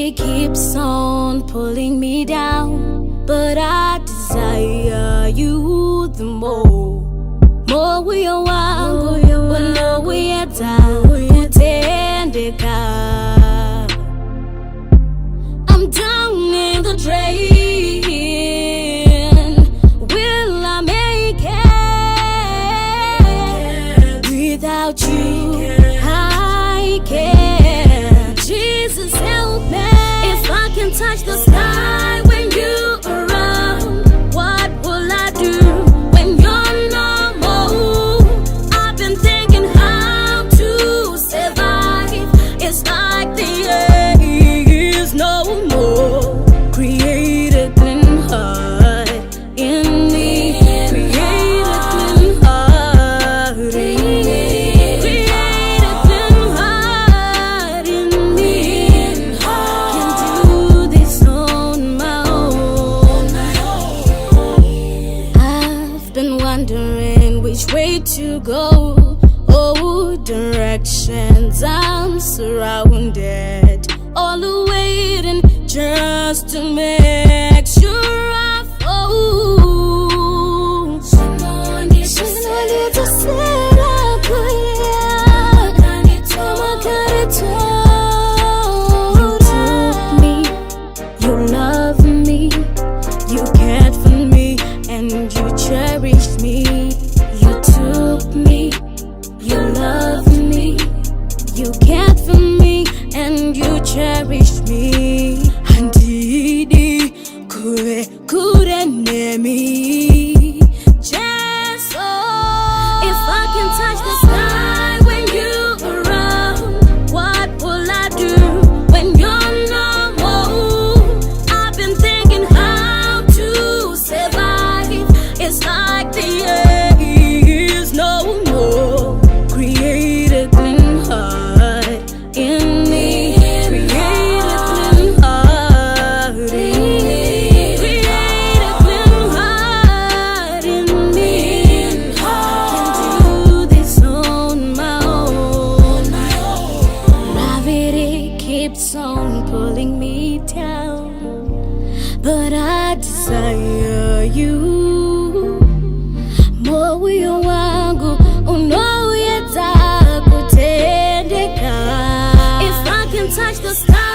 Gravity keeps on pulling me down, but I desire you the more. Moyo wangu unaweza kutendeka. I'm down in the drain. Will I make it? Without you, I can't. Jesus, help me. If I can touch the sky when you're around, what will I do when you're no more? I've been thinking how to survive. It's like the air is no more. Create a clean heart in me. Create a clean heart in me. Create a clean heart in me. Can't do this on my own. I've been wondering which way to go. Oh, directions I'm surrounded. All the waiting just to make sure I fall. You took me, you love me, you cared for me, and you cherished me. You took me, you loved me, you cared for me, and you cherished me. Handidi kure nemi just if I can touch the sky when you're around, what will I do when you're no more? I've been thinking how to survive. It's like the air is no more. Create a clean heart in me. Create a clean heart in me. Create a clean heart in me. Can't do this on my own. Gravity keeps on pulling me down, but I desire you. Moyo wangu unaweza kutendeka. If I can touch the sky